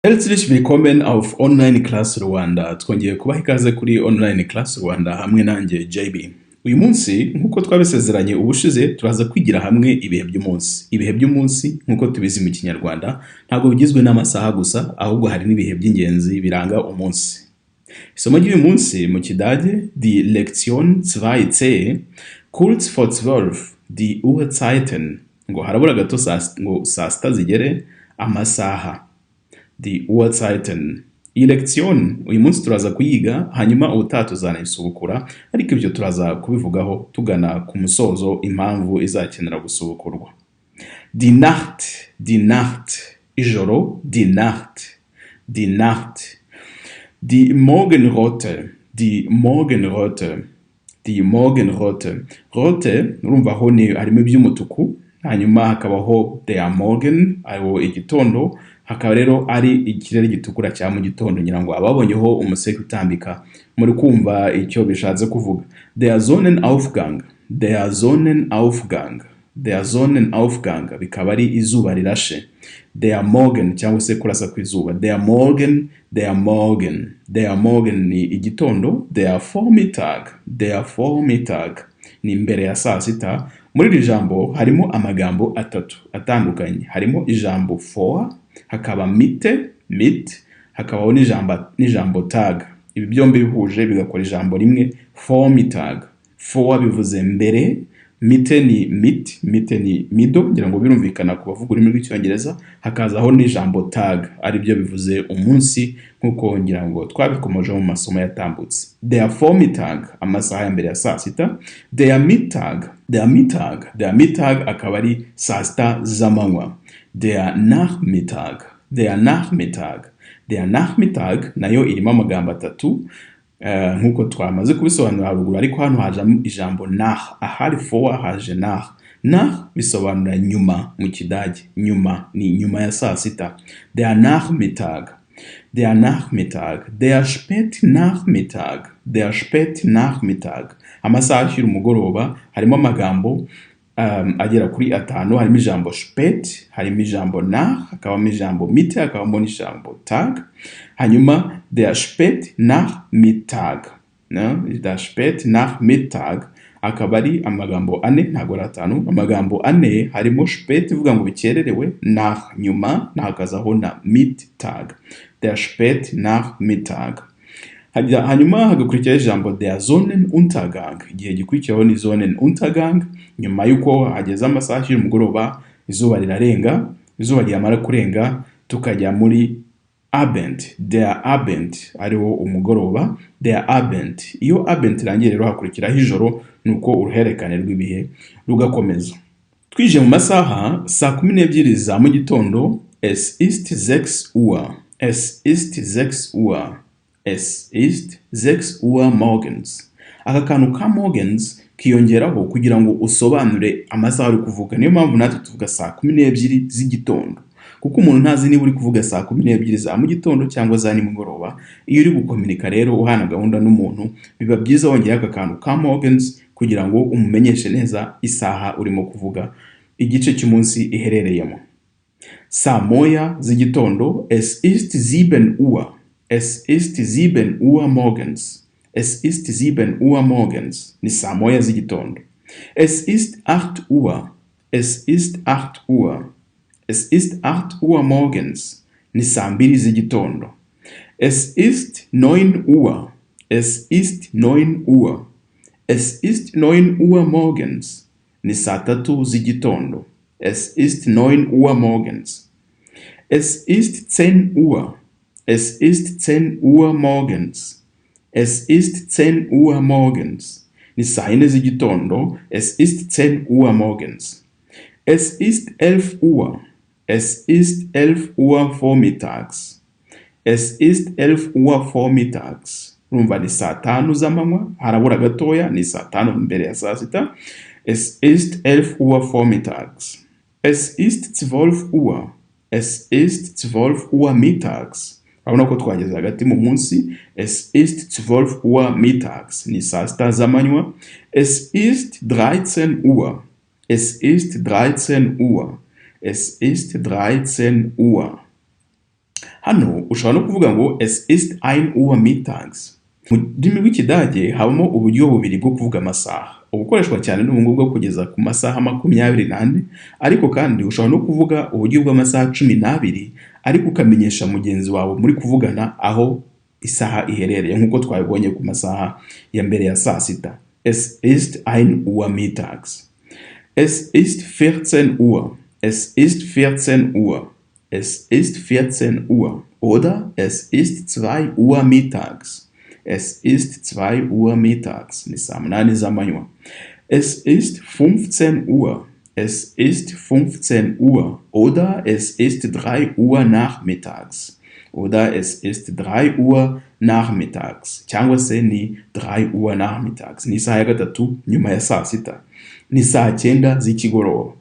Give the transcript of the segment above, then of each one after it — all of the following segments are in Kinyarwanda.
Herzlich willkommen auf Online Class Rwanda. Twongeye kubaha ikaze kuri Online Class Rwanda hamwe nanjye JB. Uyu munsi nkuko twabisezeranye ubushize turaza kwigira hamwe ibihe by'umunsi. Ibihe by'umunsi nkuko tubizi mu Kinyarwanda ntabwo bigizwe n'amasaha gusa ahubwo hari n'ibihe by'ingenzi biranga umunsi. Isomo ry'uyu munsi mu Kidage die Lektion 2c kurz vor 12 die Uhrzeiten. Ngo harabura gato saa sita zigere amasaha. Die Uhrzeiten. Iyi lektion uyu munsi turaza kuyiga hanyuma ubutaha tuzanayisubukura ariko ibyo turaza kubivugaho tugana ku musozo impamvu izakenera gusubukurwa. Die Nacht, ijoro, die Nacht. Die Morgenröte. Rote urumva aho ni harimo iby'umutuku hanyuma hakabaho der Morgen aho igitondo hakaba rero ari ikirere gitukura cya mu gitondo ngira ngo ababonyeho umuseke utambika muri kumva icyo bishatse kuvuga. Der Sonnenaufgang bikaba ari izuba rirashe. Der Morgen cyangwa se kurasa ku izuba. Der Morgen ni igitondo. Der Vormittag ni imbere ya saa sita. Muri iri jambo harimo amagambo atatu atandukanye. Harimo ijambo vor, hakaba mit, hakabaho n'ijambo tag. Ibi byombi bihuje bigakora ijambo rimwe Vormittag. Vor bivuze mbere, mitte ni mido ngira ngo birumvikana ku bavuga ururimi rw'icyongereza, hakazaho n'ijambo tag ari byo bivuze umunsi nkuko ngira ngo twabikomoje mu masomo yatambutse. Der Vormittag amasaha ya mbere ya saa sita. Der Mittag akaba ari saa sita z'amanywa. Der Nachmittag nayo irimo amagambo atatu nkuko twamaze kubisobanura haruguru ariko hano haje ijambo nach. Ahari vor haje nach. Nach bisobanura nyuma mu Kidage. Nyuma ni nyuma ya saa sita. Der Spätnachmittag amasaha ashyira umugoroba harimo amagambo agera kuri atanu. Harimo ijambo spät, harimo ijambo nach, hakabamo ijambo mitte, hakabamo n'ijambo tag. Hanyuma der Spätnachmittag akaba ari amagambo ane ntabwo ari atanu. Amagambo ane harimo spät ivuga ngo bikererewe, nach nyuma, hakazaho na Mittag. Der Spätnachmittag. Hanyuma hagakurikiraho ijambo der Sonnenuntergang. Igihe gikurikiraho ni Sonnenuntergang. Nyuma y'uko hageze amasaha ashyira umugoroba izuba rirarenga. Izuba ryamara kurenga tukajya muri Abend. Der Abend ariwo umugoroba. Der Abend. Iyo Abend irangiye rero hakurikiraho ijoro nuko uruhererekane rw'ibihe rugakomeza. Twije mu masaha saa 12 za mu gitondo. Es ist 6 Uhr morgens. Aka kantu ka morgens kiyongeraho kugira ngo usobanure amasaha uri kuvuga. Niyo mpamvu natwe tuvuga saa 12 z'igitondo. Kuko umuntu ntazi niba uri kuvuga saa 12 za mu gitondo cyangwa za nimugoroba. Iyo uri gukominika rero uhana gahunda n'umuntu biba byiza wongera aka kantu ka morgens kugira ngo umumenyeshe neza isaha urimo kuvuga igice cy'umunsi iherereyemo. Saa moya z'igitondo. Es ist 7 morgens. Ni saa moya z'igitondo. Es ist 8 morgens. Ni saa 2 z'igitondo. Es ist 9 morgens. Ni saa 3 z'igitondo. Es ist 9 morgens. Es ist 10 morgens. Ni saa 4 z'igitondo. Es ist 10 morgens. Es ist 11 vormittags. Urumva ni saa 5 z'amanywa harabura gatoya ni saa 5 mbere ya saa sita. Es ist 11 vormittags. Es ist 12 mittags. Urabona ko twageze hagati mu munsi. Es ist 12 mittags ni saa sita z'amanywa. Es ist 13 Uhr. Hano ushobora no kuvuga ngo es ist 1 Uhr mittags. Mu rurimi rw'Ikidage habamo uburyo bubiri bwo kuvuga amasaha. Ubukoreshwa cyane ni ubungubu bwo kugeza ku masaha 24, ariko kandi ushobora no kuvuga uburyo bw'amasaha 12, ariko ukamenyesha mugenzi wawe muri kuvugana aho isaha iherereye nk'uko twabibonye ku masaha ya mbere ya saa sita. Es ist 1 Uhr mittags. Es ist 14 Uhr. Es ist 14 Uhr. Es ist 14 Uhr. Oder es ist 2 Uhr mittags. Es ist 2 Uhr mittags. Ni saa 8 z'amanywa. Es ist 15 Uhr. Es ist 15 Uhr. Oder es ist 3 Uhr nachmittags. Oder es ist 3 Uhr nachmittags. Cyangwa se ni 3 Uhr nachmittags. Ni isaha ya gatatu nyuma ya saa sita. Ni saa 9 z'ikigoroba.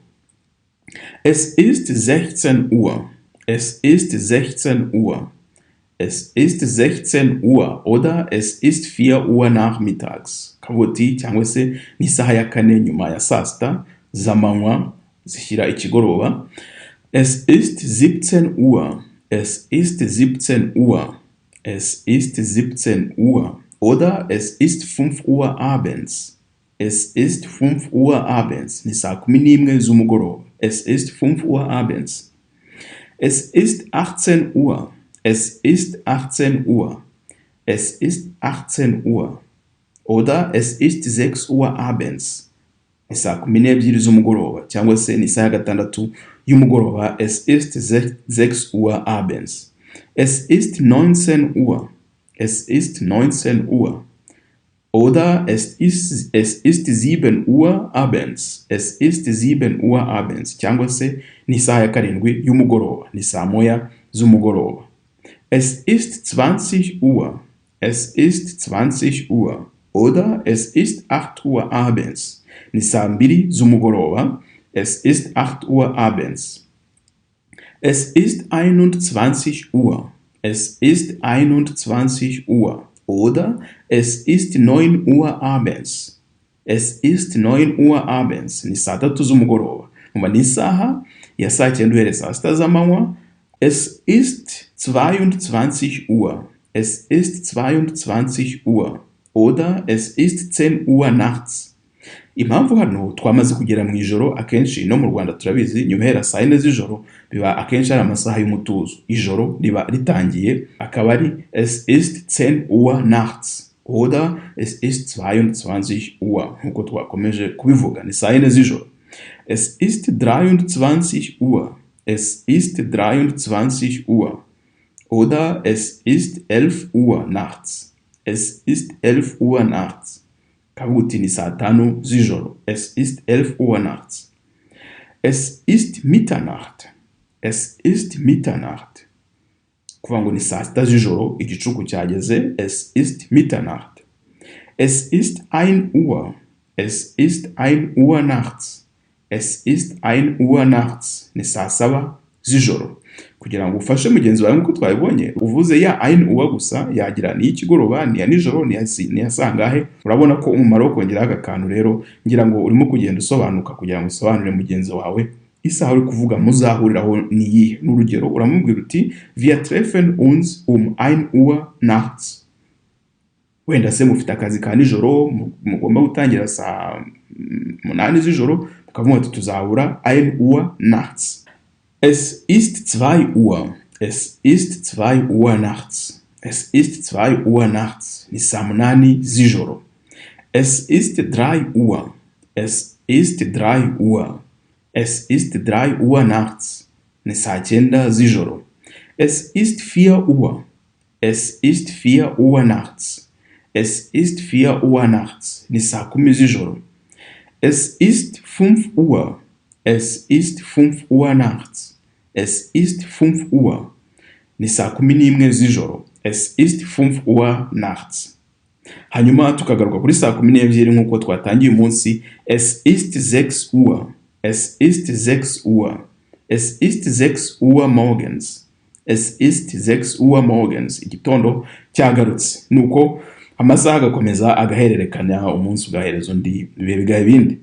Es ist 16 Uhr. Es ist 16 Uhr. Es ist 16 Uhr oder es ist 4 Uhr nachmittags. Kavuti cyangwa se ni isaha ya 4 nyuma ya saa sita z'amanywa zishyira ikigoroba. Es ist 17 Uhr. Es ist 17 Uhr. Es ist 17 Uhr. Oder es ist 5 Uhr abends. Es ist 5 Uhr abends. Ni saa 11 z'umugoroba. Es ist 5 Uhr abends. Es ist 18 Uhr. Es ist 18 Uhr. Es ist 18 Uhr. Oder es ist 6 Uhr abends. Ni saa 12 z'umugoroba cyangwa se ni saa ya 6 y'umugoroba. Es ist 6 Uhr abends. Es ist 19 Uhr. Es ist 19 Uhr. Oder es ist 7 Uhr abends. Es ist 7 Uhr abends. Cyangwa se ni saa ya 7 y'umugoroba. Ni saa 1 z'umugoroba. Es ist 20 Uhr. Es ist 20 Uhr. Oder es ist 8 Uhr abends. Ni saa 2 z'umugoroba. Es ist 8 Uhr abends. Es ist 21 Uhr. Es ist 21 Uhr. Oder es ist 9 Uhr abends. Es ist 9 Uhr abends. Ni saa 3 z'umugoroba. Umva ni isaha ya saa 9 uhereye saa 6 z'amanywa. Es ist 22 Uhr. Es ist 22 Uhr. Oder es ist 10 Uhr nachts. Impamvu hano twamaze kugera mu ijoro, akenshi no mu Rwanda turabizi nyuma saa 4 z'ijoro biba akenshi ari amasaha y'umutuzo. Ijoro riba ritangiye, akaba ari es ist 10 Uhr nachts. Oder es ist 22 Uhr. Nk'uko twakomeje kubivuga ni saa 4 z'ijoro. Es ist 23 Uhr. Es ist 23 Uhr. Oder es ist 11 Uhr nachts. Es ist 11 Uhr nachts. Kavuti ni saa 5 z'ijoro. Es ist 11 Uhr nachts. Es ist Mitternacht. Es ist Mitternacht. Kuvuga ngo ni saa 6 z'ijoro, igicuku cyageze. Es ist Mitternacht. Es ist 1 Uhr. Es ist 1 Uhr nachts. Es ist 1 Uhr nachts. Ni saa 7 z'ijoro. Kugira ngo ufashe mugenzi wawe nk'uko twabibonye, uvuze ya 1 Uhr gusa yagira ni ikigoroba, ni ya nijoro, ni ya sangahe. Urabona ko umumaro wo kongera aka kantu rero ngira ngo urimo kugenda usobanuka kugira ngo usobanurire mugenzi wawe isaha uri kuvuga muzahuriraho ni iyihe. N'urugero uramubwira uti wir treffen uns 1 Uhr nachts. Wenda se mufite akazi ka nijoro, mugomba gutangira saa 8 z'ijoro, mukavuga ati tuzahura 1 Uhr nachts. Es ist 2 Uhr. Es ist 2 Uhr nachts. Es ist 2 Uhr nachts. Ni saa 8 z'ijoro. Es ist 3 Uhr. Es ist 3 Uhr. Es ist 3 Uhr nachts. Ni saa 9 z'ijoro. Es ist 4 Uhr. Es ist 4 Uhr nachts. Es ist 4 Uhr nachts. Ni saa 10 z'ijoro. Es ist 5 Uhr. Es ist 5 Uhr nachts. Es ist 5 Uhr. Ni saa 11 z'ijoro. Es ist 5 Uhr nachts. Hanyuma tukagaruka kuri saa 12 nk'uko twatangiye umunsi. Es ist 6 Uhr. Es ist 6 Uhr. Es ist 6 Uhr morgens. Es ist 6 Uhr morgens. Igitondo cyagarutse. Nuko amasaha agakomeza agahererekanya, umunsi ugahereza undi, ibihe bigaha ibindi.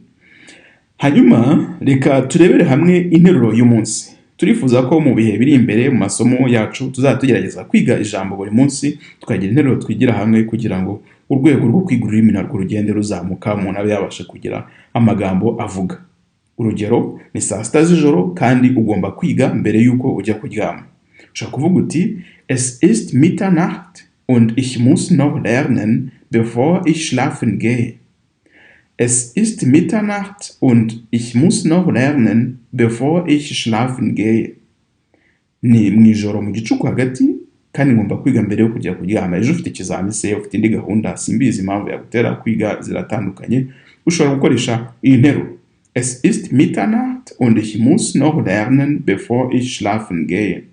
Hanyuma reka turebere hamwe interuro y'umunsi. Turifuza ko mu bihe biri imbere mu masomo yacu tuzatugerageza kwiga ijambo buri munsi, tukagira interuro twigira hamwe kugira ngo urwego rwo kwiga ururimi narwo rugende ruzamuka, umuntu abe yabasha kugira amagambo avuga. Urugero ni saa sita z'ijoro kandi ugomba kwiga mbere y'uko ujya kuryama. Ushobora kuvuga uti es ist Mitternacht und ich muss noch lernen, bevor ich schlafen gehe. Es ist Mitternacht und ich muss noch lernen, bevor ich schlafen gehe. Ni mwijoro mu gicuku hagati kandi ngomba kwiga mbere yo kujya kuryama. Ejo ufite ikizami se, ufite indi gahunda, simbizi impamvu yagutera kwiga ziratandukanye, ushobora gukoresha iyi nteruro. Es ist Mitternacht und ich muss noch lernen, bevor ich schlafen gehe.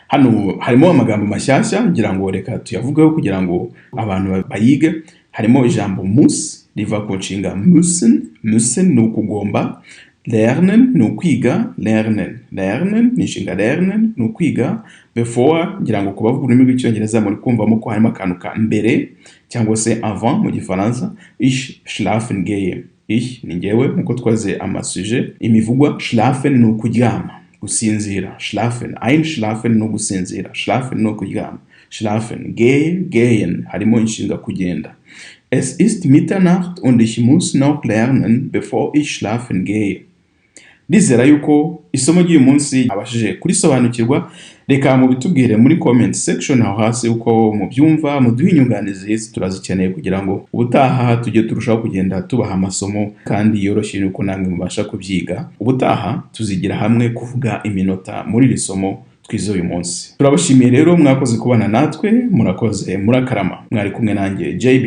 Hano harimo amagambo mashyashya ngira ngo reka tuyavugeho kugira ngo abantu bayige. Harimo ijambo muss riva ku nshinga müssen. Müssen ni ukugomba. Lernen ni ukwiga. Lernen ni inshinga lernen ni ukwiga. Before ngira ngo kubavuga ururimi rw'icyongereza muri kumvamo ko harimo akantu ka mbere cyangwa se avant mu gifaransa. Ich schlafen gehe. Ich ni njyewe nkuko twaze amasuje imivugwa. Schlafen ni ukuryama, gusinzira. Schlafen, einschlafen ni ugusinzira. Schlafen ni ukuryama. Schlafen, gehen harimo inshinga kugenda. Es ist Mitternacht und ich muss noch lernen, bevor ich schlafen gehe. Ndizera yuko isomo ry'uyu munsi abashije kurisobanukirwa. Reka mubitubwire muri comment section aho hasi uko mubyumva, muduhe inyunganizi turazikeneye kugira ngo ubutaha tujye turushaho kugenda tubaha amasomo kandi yoroshye uko namwe mubasha kubyiga. Ubutaha tuzigira hamwe kuvuga iminota muri iri somo twize uyu munsi. Turabashimiye rero mwakoze kubana natwe, murakoze, murakarama. Mwari kumwe nanjye JB.